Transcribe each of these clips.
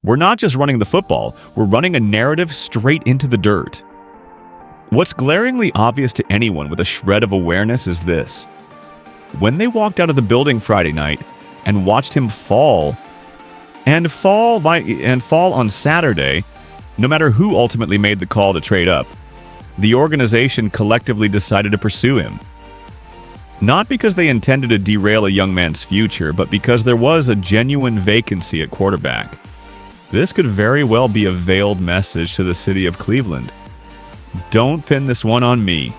We're not just running the football, we're running a narrative straight into the dirt. What's glaringly obvious to anyone with a shred of awareness is this. When they walked out of the building Friday night and watched him fall on Saturday, no matter who ultimately made the call to trade up, the organization collectively decided to pursue him. Not because they intended to derail a young man's future, but because there was a genuine vacancy at quarterback. This could very well be a veiled message to the city of Cleveland. Don't pin this one on me.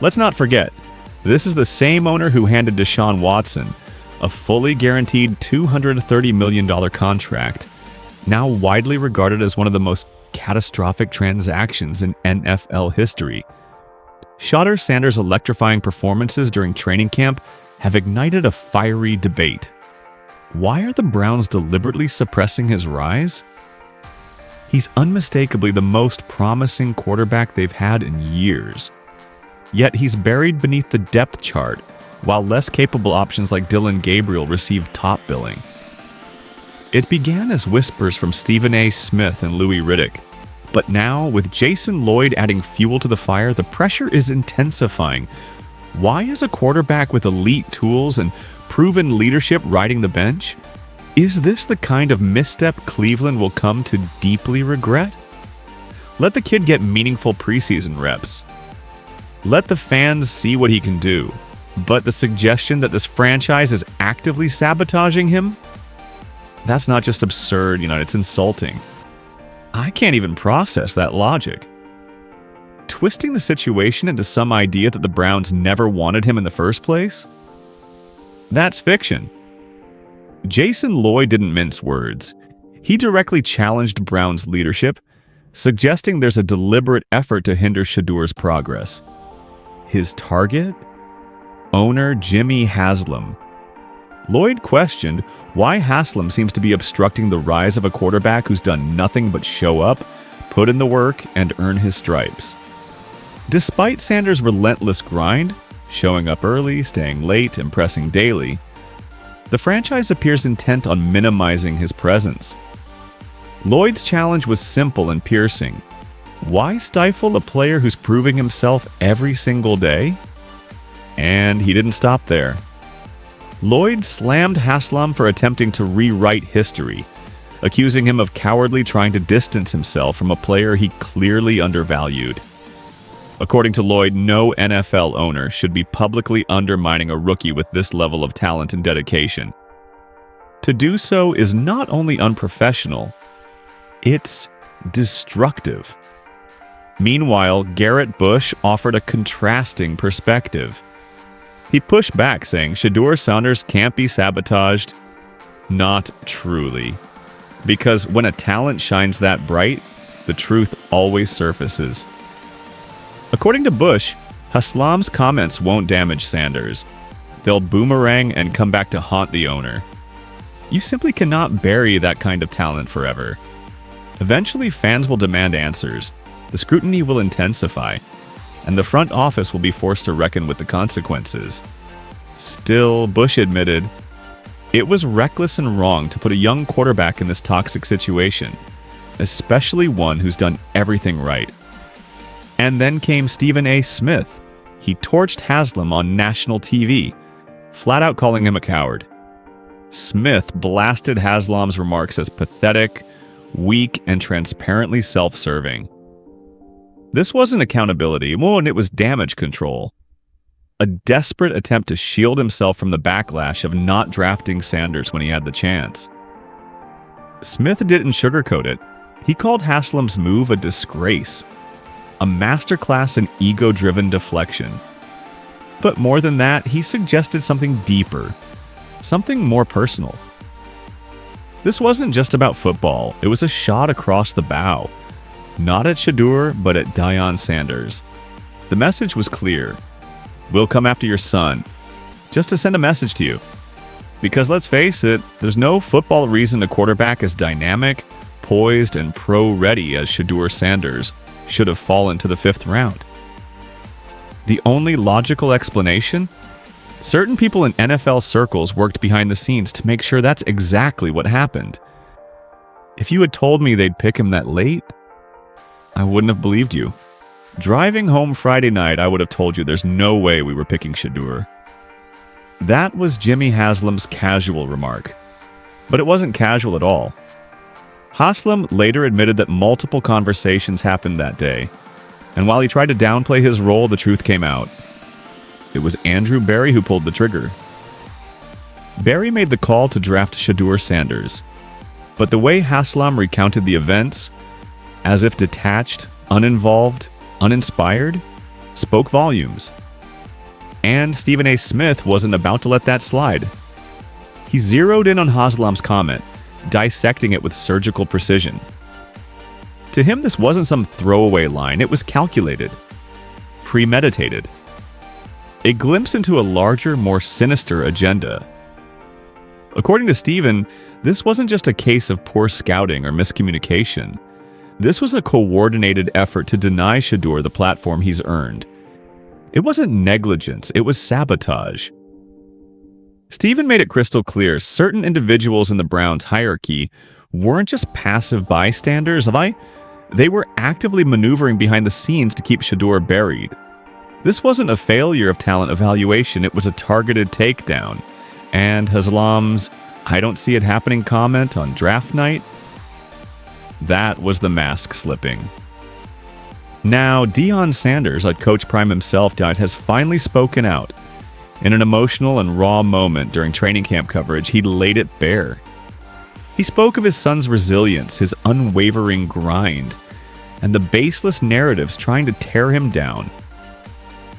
Let's not forget, this is the same owner who handed Deshaun Watson a fully guaranteed $230 million contract, now widely regarded as one of the most catastrophic transactions in NFL history. Shedeur Sanders' electrifying performances during training camp have ignited a fiery debate. Why are the Browns deliberately suppressing his rise? He's unmistakably the most promising quarterback they've had in years. Yet he's buried beneath the depth chart, while less capable options like Dylan Gabriel receive top billing. It began as whispers from Stephen A. Smith and Louis Riddick, but now, with Jason Lloyd adding fuel to the fire, the pressure is intensifying. Why is a quarterback with elite tools and proven leadership riding the bench? Is this the kind of misstep Cleveland will come to deeply regret? Let the kid get meaningful preseason reps. Let the fans see what he can do. But the suggestion that this franchise is actively sabotaging him? That's not just absurd, it's insulting. I can't even process that logic. Twisting the situation into some idea that the Browns never wanted him in the first place? That's fiction. Jason Lloyd didn't mince words. He directly challenged Browns leadership, suggesting there's a deliberate effort to hinder Shedeur's progress. His target? Owner Jimmy Haslam. Lloyd questioned why Haslam seems to be obstructing the rise of a quarterback who's done nothing but show up, put in the work, and earn his stripes. Despite Sanders' relentless grind, showing up early, staying late, and pressing daily, the franchise appears intent on minimizing his presence. Lloyd's challenge was simple and piercing. Why stifle a player who's proving himself every single day? And he didn't stop there. Lloyd slammed Haslam for attempting to rewrite history, accusing him of cowardly trying to distance himself from a player he clearly undervalued. According to Lloyd, no NFL owner should be publicly undermining a rookie with this level of talent and dedication. To do so is not only unprofessional, it's destructive. Meanwhile, Garrett Bush offered a contrasting perspective. He pushed back, saying Shedeur Sanders can't be sabotaged. Not truly. Because when a talent shines that bright, the truth always surfaces. According to Bush, Haslam's comments won't damage Sanders. They'll boomerang and come back to haunt the owner. You simply cannot bury that kind of talent forever. Eventually, fans will demand answers. The scrutiny will intensify, and the front office will be forced to reckon with the consequences. Still, Bush admitted, it was reckless and wrong to put a young quarterback in this toxic situation, especially one who's done everything right. And then came Stephen A. Smith. He torched Haslam on national TV, flat out calling him a coward. Smith blasted Haslam's remarks as pathetic, weak, and transparently self-serving. This wasn't accountability, and it was damage control. A desperate attempt to shield himself from the backlash of not drafting Sanders when he had the chance. Smith didn't sugarcoat it. He called Haslam's move a disgrace, a masterclass in ego-driven deflection. But more than that, he suggested something deeper, something more personal. This wasn't just about football, it was a shot across the bow. Not at Shedeur, but at Deion Sanders. The message was clear. We'll come after your son. Just to send a message to you. Because let's face it, there's no football reason a quarterback as dynamic, poised, and pro-ready as Shedeur Sanders should have fallen to the 5th round. The only logical explanation? Certain people in NFL circles worked behind the scenes to make sure that's exactly what happened. If you had told me they'd pick him that late, I wouldn't have believed you. Driving home Friday night, I would have told you there's no way we were picking Shedeur. That was Jimmy Haslam's casual remark. But it wasn't casual at all. Haslam later admitted that multiple conversations happened that day, and while he tried to downplay his role, the truth came out. It was Andrew Berry who pulled the trigger. Berry made the call to draft Shedeur Sanders, but the way Haslam recounted the events, as if detached, uninvolved, uninspired, spoke volumes. And Stephen A. Smith wasn't about to let that slide. He zeroed in on Haslam's comment, dissecting it with surgical precision. To him, this wasn't some throwaway line, it was calculated, premeditated. A glimpse into a larger, more sinister agenda. According to Stephen, this wasn't just a case of poor scouting or miscommunication. This was a coordinated effort to deny Shedeur the platform he's earned. It wasn't negligence, it was sabotage. Stephen made it crystal clear certain individuals in the Browns' hierarchy weren't just passive bystanders, they were actively maneuvering behind the scenes to keep Shedeur buried. This wasn't a failure of talent evaluation, it was a targeted takedown. And Haslam's "I don't see it happening" comment on draft night? That was the mask slipping. Now, Deion Sanders, like Coach Prime himself, has finally spoken out. In an emotional and raw moment during training camp coverage, he laid it bare. He spoke of his son's resilience, his unwavering grind, and the baseless narratives trying to tear him down.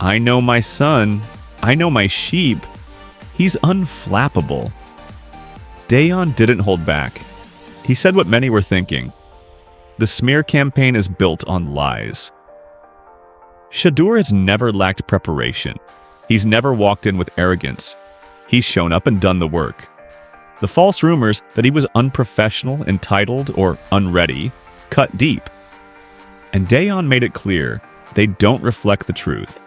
"I know my son. I know my sheep. He's unflappable." Deion didn't hold back. He said what many were thinking. The smear campaign is built on lies. Shedeur has never lacked preparation. He's never walked in with arrogance. He's shown up and done the work. The false rumors that he was unprofessional, entitled, or unready cut deep. And Deion made it clear they don't reflect the truth.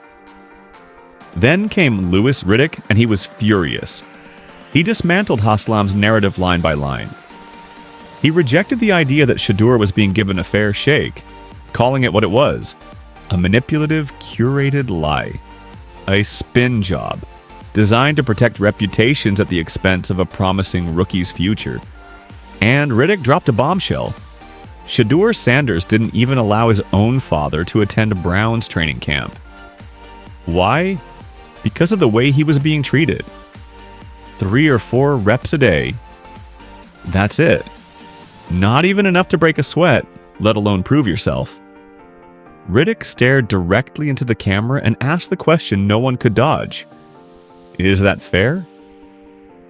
Then came Riddick, and he was furious. He dismantled Haslam's narrative line by line. He rejected the idea that Shedeur was being given a fair shake, calling it what it was, a manipulative, curated lie. A spin job, designed to protect reputations at the expense of a promising rookie's future. And Riddick dropped a bombshell. Shedeur Sanders didn't even allow his own father to attend Browns training camp. Why? Because of the way he was being treated. 3 or 4 reps a day. That's it. Not even enough to break a sweat, let alone prove yourself. Riddick stared directly into the camera and asked the question no one could dodge. Is that fair?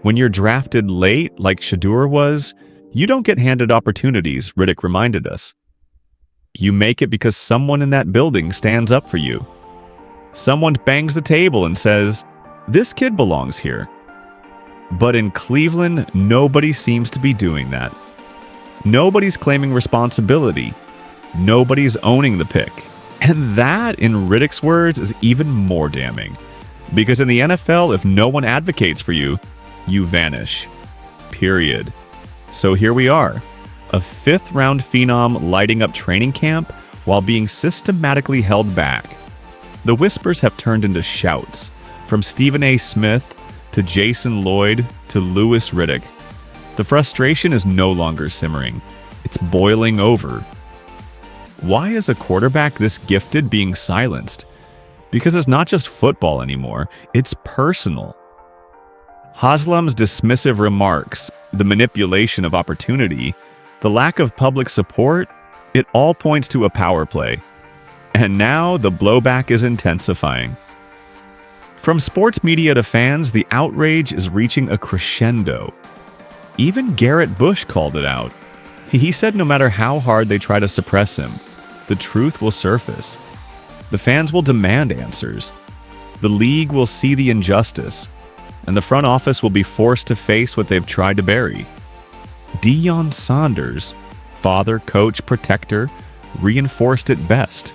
When you're drafted late, like Shedeur was, you don't get handed opportunities, Riddick reminded us. You make it because someone in that building stands up for you. Someone bangs the table and says, "This kid belongs here." But in Cleveland, nobody seems to be doing that. Nobody's claiming responsibility. Nobody's owning the pick. And that, in Riddick's words, is even more damning. Because in the NFL, if no one advocates for you, you vanish. Period. So here we are, a 5th-round phenom lighting up training camp while being systematically held back. The whispers have turned into shouts, from Stephen A. Smith to Jason Lloyd to Riddick. The frustration is no longer simmering. It's boiling over. Why is a quarterback this gifted being silenced? Because it's not just football anymore, it's personal. Haslam's dismissive remarks, the manipulation of opportunity, the lack of public support, it all points to a power play. And now the blowback is intensifying. From sports media to fans, the outrage is reaching a crescendo. Even Garrett Bush called it out. He said no matter how hard they try to suppress him, the truth will surface. The fans will demand answers. The league will see the injustice, and the front office will be forced to face what they've tried to bury. Deion Sanders, father, coach, protector, reinforced it best.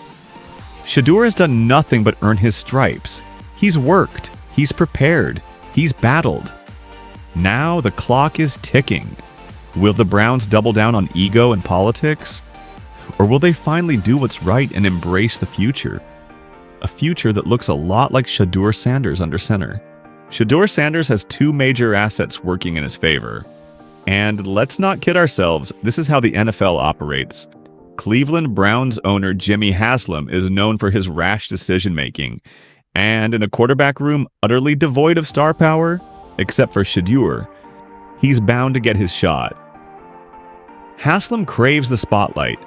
Shedeur has done nothing but earn his stripes. He's worked, he's prepared, he's battled. Now the clock is ticking. Will the Browns double down on ego and politics? Or will they finally do what's right and embrace the future? A future that looks a lot like Shedeur Sanders under center. Shedeur Sanders has two major assets working in his favor. And let's not kid ourselves, this is how the NFL operates. Cleveland Browns owner Jimmy Haslam is known for his rash decision-making, and in a quarterback room utterly devoid of star power, except for Shedeur, he's bound to get his shot. Haslam craves the spotlight.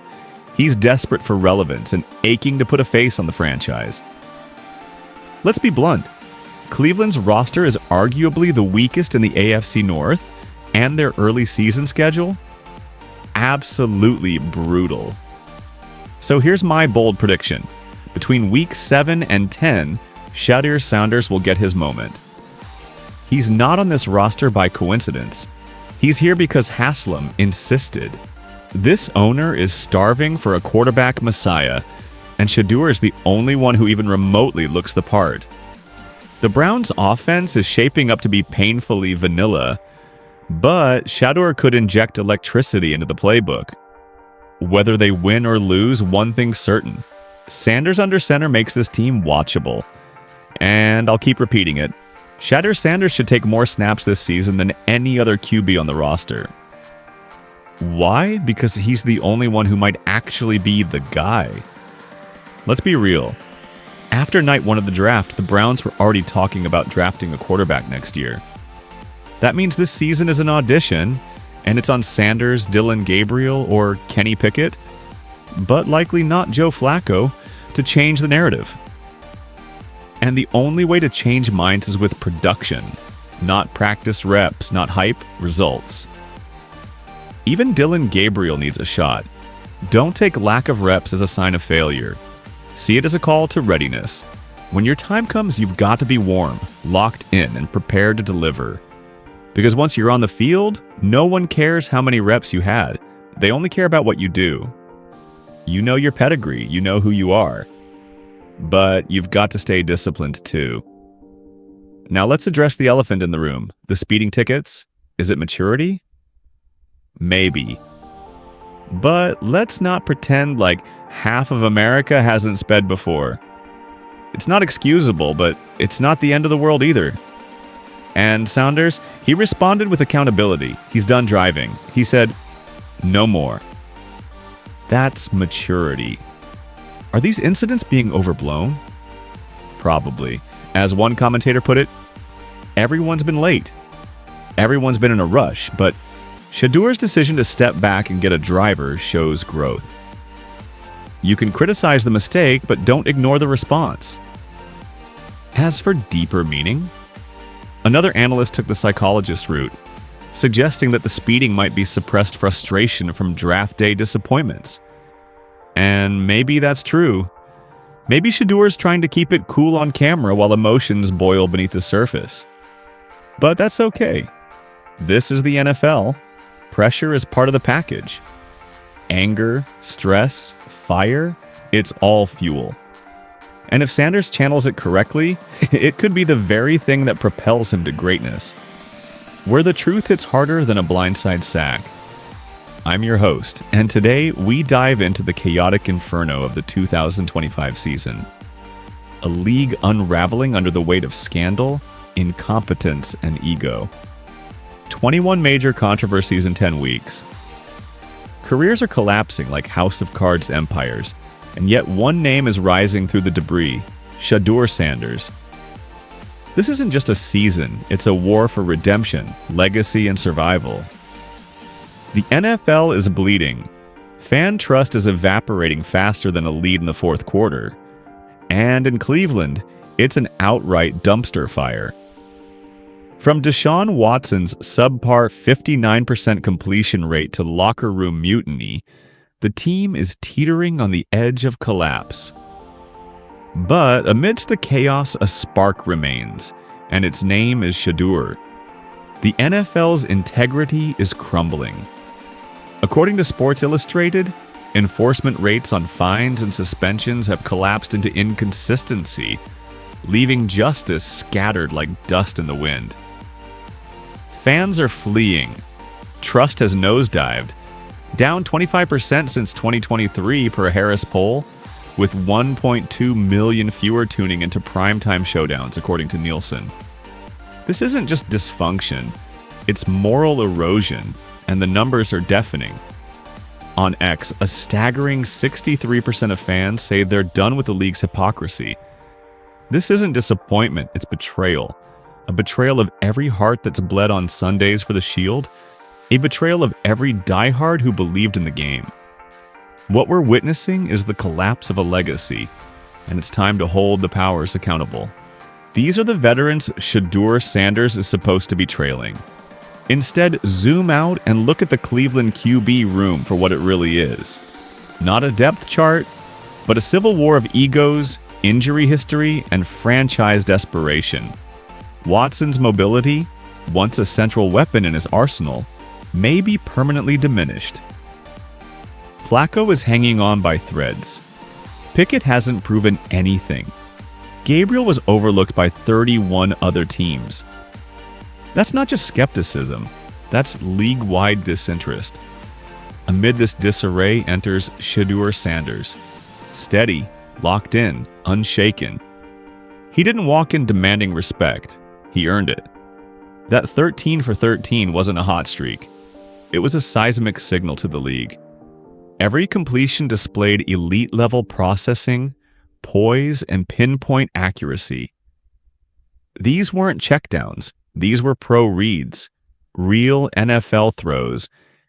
He's desperate for relevance and aching to put a face on the franchise. Let's be blunt. Cleveland's roster is arguably the weakest in the AFC North, and their early season schedule? Absolutely brutal. So here's my bold prediction. Between week 7 and 10, Shedeur Sanders will get his moment. He's not on this roster by coincidence. He's here because Haslam insisted. This owner is starving for a quarterback messiah, and Shedeur is the only one who even remotely looks the part. The Browns' offense is shaping up to be painfully vanilla, but Shedeur could inject electricity into the playbook. Whether they win or lose, one thing's certain. Sanders under center makes this team watchable. And I'll keep repeating it. Shedeur Sanders should take more snaps this season than any other QB on the roster. Why? Because he's the only one who might actually be the guy. Let's be real. After night 1 of the draft, the Browns were already talking about drafting a quarterback next year. That means this season is an audition, and it's on Sanders, Dillon Gabriel, or Kenny Pickett, but likely not Joe Flacco, to change the narrative. And the only way to change minds is with production, not practice reps, not hype, results. Even Dillon Gabriel needs a shot. Don't take lack of reps as a sign of failure. See it as a call to readiness. When your time comes, you've got to be warm, locked in, and prepared to deliver. Because once you're on the field, no one cares how many reps you had. They only care about what you do. You know your pedigree, you know who you are. But you've got to stay disciplined too. Now let's address the elephant in the room. The speeding tickets. Is it maturity? Maybe. But let's not pretend like half of America hasn't sped before. It's not excusable, but it's not the end of the world either. And Sanders, he responded with accountability. He's done driving. He said, "No more." That's maturity. Are these incidents being overblown? Probably. As one commentator put it, everyone's been late. Everyone's been in a rush, but Shedeur's decision to step back and get a driver shows growth. You can criticize the mistake, but don't ignore the response. As for deeper meaning, another analyst took the psychologist route, suggesting that the speeding might be suppressed frustration from draft day disappointments. And maybe that's true. Maybe Shedeur's trying to keep it cool on camera while emotions boil beneath the surface. But that's okay. This is the NFL. Pressure is part of the package. Anger, stress, fire, it's all fuel. And if Sanders channels it correctly, it could be the very thing that propels him to greatness. Where the truth hits harder than a blindside sack. I'm your host, and today we dive into the chaotic inferno of the 2025 season. A league unraveling under the weight of scandal, incompetence, and ego. 21 major controversies in 10 weeks. Careers are collapsing like House of Cards empires, and yet one name is rising through the debris, Shedeur Sanders. This isn't just a season, it's a war for redemption, legacy, and survival. The NFL is bleeding. Fan trust is evaporating faster than a lead in the fourth quarter. And in Cleveland, it's an outright dumpster fire. From Deshaun Watson's subpar 59% completion rate to locker room mutiny, the team is teetering on the edge of collapse. But amidst the chaos, a spark remains, and its name is Shedeur. The NFL's integrity is crumbling. According to Sports Illustrated, enforcement rates on fines and suspensions have collapsed into inconsistency, leaving justice scattered like dust in the wind. Fans are fleeing. Trust has nosedived, down 25% since 2023 per a Harris poll, with 1.2 million fewer tuning into primetime showdowns, according to Nielsen. This isn't just dysfunction, it's moral erosion, and the numbers are deafening. On X, a staggering 63% of fans say they're done with the league's hypocrisy. This isn't disappointment, it's betrayal. A betrayal of every heart that's bled on Sundays for the Shield. A betrayal of every diehard who believed in the game. What we're witnessing is the collapse of a legacy, and it's time to hold the powers accountable. These are the veterans Shedeur Sanders is supposed to be trailing. Instead, zoom out and look at the Cleveland QB room for what it really is. Not a depth chart, but a civil war of egos, injury history, and franchise desperation. Watson's mobility, once a central weapon in his arsenal, may be permanently diminished. Flacco is hanging on by threads. Pickett hasn't proven anything. Gabriel was overlooked by 31 other teams. That's not just skepticism, that's league-wide disinterest. Amid this disarray enters Shedeur Sanders. Steady, locked in, unshaken. He didn't walk in demanding respect, he earned it. That 13 for 13 wasn't a hot streak. It was a seismic signal to the league. Every completion displayed elite-level processing, poise, and pinpoint accuracy. These weren't checkdowns. These were pro reads, real NFL throws,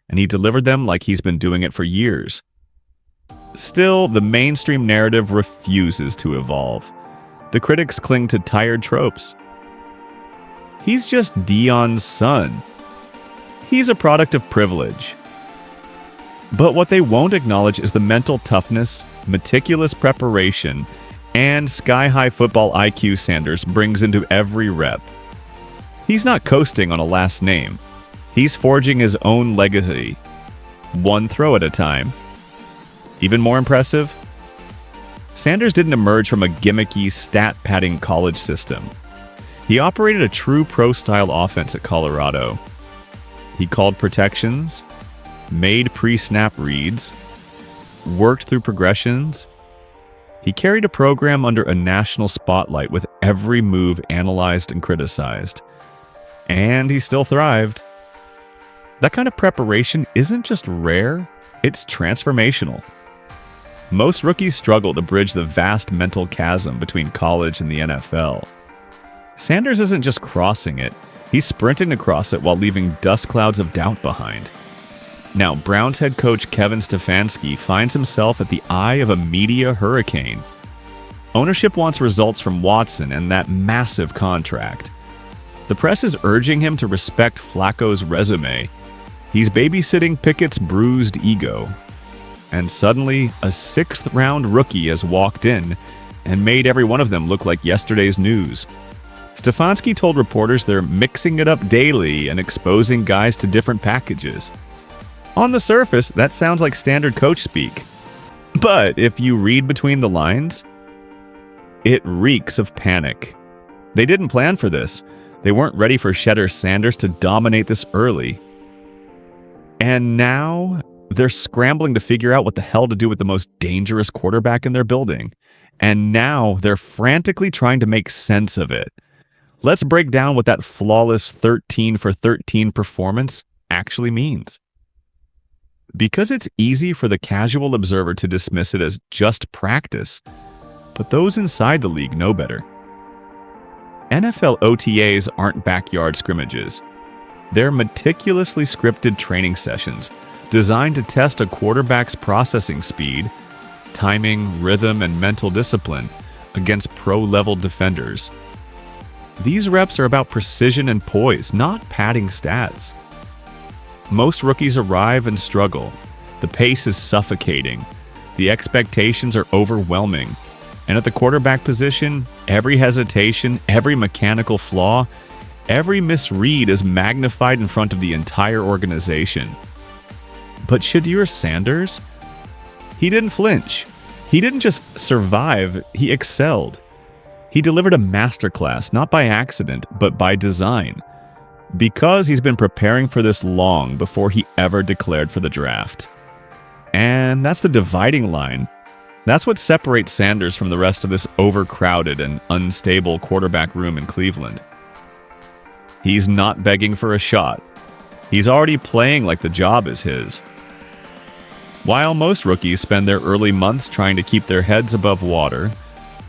and he delivered them like he's been doing it for years. Still, the mainstream narrative refuses to evolve. The critics cling to tired tropes. He's just Deion's son. He's a product of privilege. But what they won't acknowledge is the mental toughness, meticulous preparation, and sky-high football IQ Sanders brings into every rep. He's not coasting on a last name. He's forging his own legacy, one throw at a time. Even more impressive? Sanders didn't emerge from a gimmicky, stat-padding college system. He operated a true pro-style offense at Colorado. He called protections, made pre-snap reads, worked through progressions. He carried a program under a national spotlight with every move analyzed and criticized. And he still thrived. That kind of preparation isn't just rare, it's transformational. Most rookies struggle to bridge the vast mental chasm between college and the NFL. Sanders isn't just crossing it, he's sprinting across it while leaving dust clouds of doubt behind. Now, Browns head coach Kevin Stefanski finds himself at the eye of a media hurricane. Ownership wants results from Watson and that massive contract. The press is urging him to respect Flacco's resume. He's babysitting Pickett's bruised ego. And suddenly, a sixth-round rookie has walked in and made every one of them look like yesterday's news. Stefanski told reporters they're mixing it up daily and exposing guys to different packages. On the surface, that sounds like standard coach speak. But if you read between the lines, it reeks of panic. They didn't plan for this. They weren't ready for Shedeur Sanders to dominate this early. And now, they're scrambling to figure out what the hell to do with the most dangerous quarterback in their building. And now, they're frantically trying to make sense of it. Let's break down what that flawless 13 for 13 performance actually means. Because it's easy for the casual observer to dismiss it as just practice, but those inside the league know better. NFL OTAs aren't backyard scrimmages. They're meticulously scripted training sessions designed to test a quarterback's processing speed, timing, rhythm, and mental discipline against pro-level defenders. These reps are about precision and poise, not padding stats. Most rookies arrive and struggle. The pace is suffocating. The expectations are overwhelming. And at the quarterback position, every hesitation, every mechanical flaw, every misread is magnified in front of the entire organization. But Shedeur Sanders? He didn't flinch. He didn't just survive, he excelled. He delivered a masterclass, not by accident, but by design. Because he's been preparing for this long before he ever declared for the draft. And that's the dividing line. That's what separates Sanders from the rest of this overcrowded and unstable quarterback room in Cleveland. He's not begging for a shot. He's already playing like the job is his. While most rookies spend their early months trying to keep their heads above water,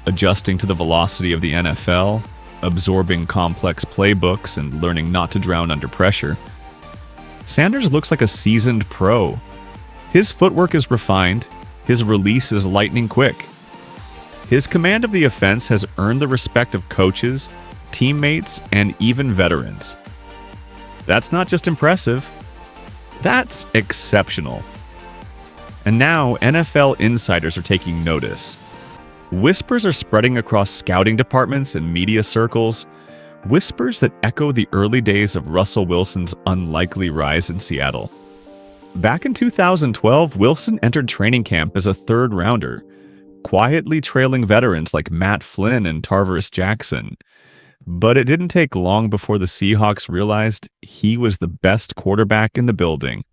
adjusting to the velocity of the NFL, absorbing complex playbooks, and learning not to drown under pressure, Sanders looks like a seasoned pro. His footwork is refined, his release is lightning quick. His command of the offense has earned the respect of coaches, teammates, and even veterans. That's not just impressive, that's exceptional. And now NFL insiders are taking notice. Whispers are spreading across scouting departments and media circles, whispers that echo the early days of Russell Wilson's unlikely rise in Seattle. Back in 2012, Wilson entered training camp as a third-rounder, quietly trailing veterans like Matt Flynn and Tarverse Jackson. But it didn't take long before the Seahawks realized he was the best quarterback in the building,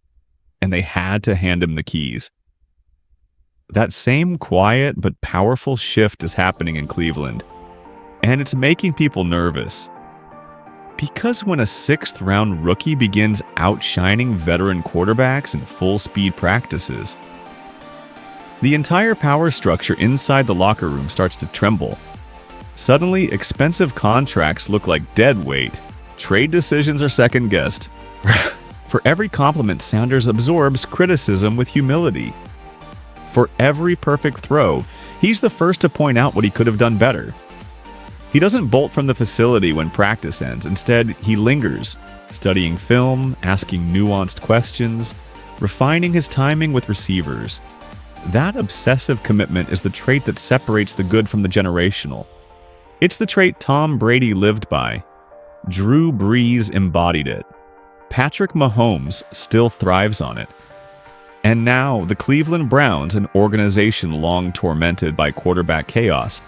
and they had to hand him the keys. That same quiet but powerful shift is happening in Cleveland, and it's making people nervous. Because when a sixth-round rookie begins outshining veteran quarterbacks in full-speed practices, the entire power structure inside the locker room starts to tremble. Suddenly, expensive contracts look like dead weight. Trade decisions are second-guessed. For every compliment, Sanders absorbs criticism with humility. For every perfect throw, he's the first to point out what he could have done better. He doesn't bolt from the facility when practice ends. Instead, he lingers, studying film, asking nuanced questions, refining his timing with receivers. That obsessive commitment is the trait that separates the good from the generational. It's the trait Tom Brady lived by. Drew Brees embodied it. Patrick Mahomes still thrives on it. And now, the Cleveland Browns, an organization long tormented by quarterback chaos,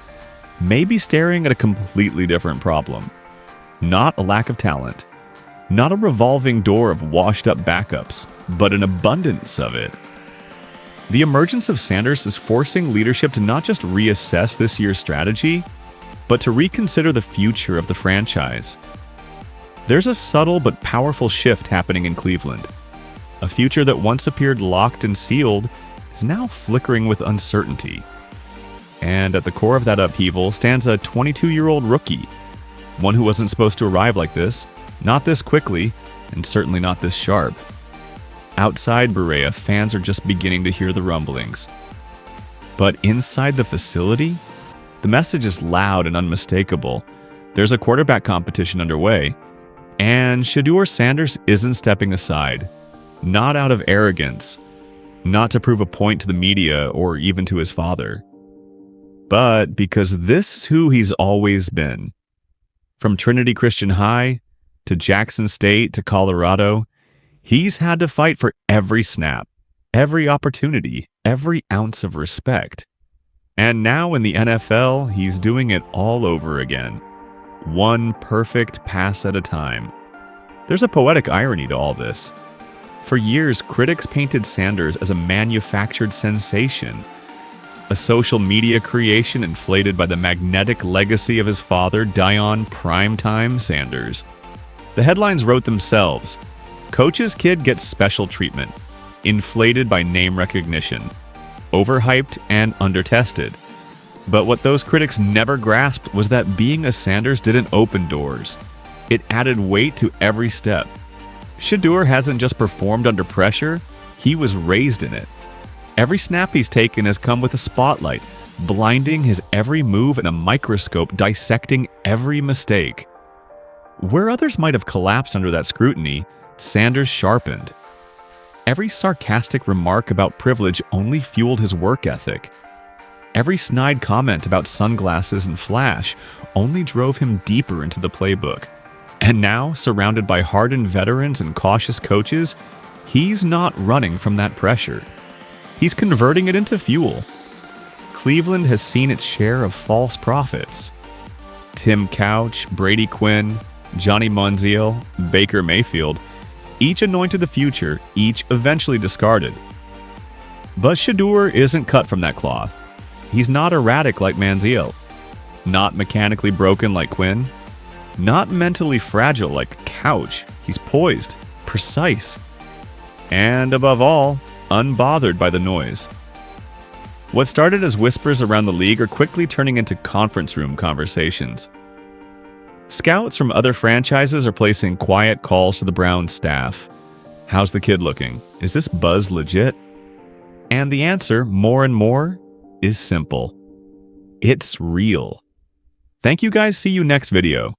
may be staring at a completely different problem. Not a lack of talent, not a revolving door of washed-up backups, but an abundance of it. The emergence of Sanders is forcing leadership to not just reassess this year's strategy, but to reconsider the future of the franchise. There's a subtle but powerful shift happening in Cleveland. A future that once appeared locked and sealed is now flickering with uncertainty. And at the core of that upheaval stands a 22-year-old rookie, one who wasn't supposed to arrive like this, not this quickly, and certainly not this sharp. Outside Berea, fans are just beginning to hear the rumblings. But inside the facility, the message is loud and unmistakable. There's a quarterback competition underway, and Shedeur Sanders isn't stepping aside. Not out of arrogance, not to prove a point to the media or even to his father, but because this is who he's always been. From Trinity Christian High to Jackson State to Colorado, he's had to fight for every snap, every opportunity, every ounce of respect. And now in the NFL, he's doing it all over again. One perfect pass at a time. There's a poetic irony to all this. For years, critics painted Sanders as a manufactured sensation, a social media creation inflated by the magnetic legacy of his father, Deion "Primetime" Sanders. The headlines wrote themselves. Coach's kid gets special treatment, inflated by name recognition, overhyped and undertested. But what those critics never grasped was that being a Sanders didn't open doors. It added weight to every step. Shedeur hasn't just performed under pressure, he was raised in it. Every snap he's taken has come with a spotlight, blinding his every move and a microscope dissecting every mistake. Where others might have collapsed under that scrutiny, Sanders sharpened. Every sarcastic remark about privilege only fueled his work ethic. Every snide comment about sunglasses and flash only drove him deeper into the playbook. And now, surrounded by hardened veterans and cautious coaches, he's not running from that pressure. He's converting it into fuel. Cleveland has seen its share of false prophets. Tim Couch, Brady Quinn, Johnny Manziel, Baker Mayfield, each anointed the future, each eventually discarded. But Shedeur isn't cut from that cloth. He's not erratic like Manziel, not mechanically broken like Quinn, not mentally fragile like Couch. He's poised, precise, and above all, unbothered by the noise. What started as whispers around the league are quickly turning into conference room conversations. Scouts from other franchises are placing quiet calls to the Browns staff. How's the kid looking? Is this buzz legit? And the answer, more and more, is simple. It's real. Thank you guys. See you next video.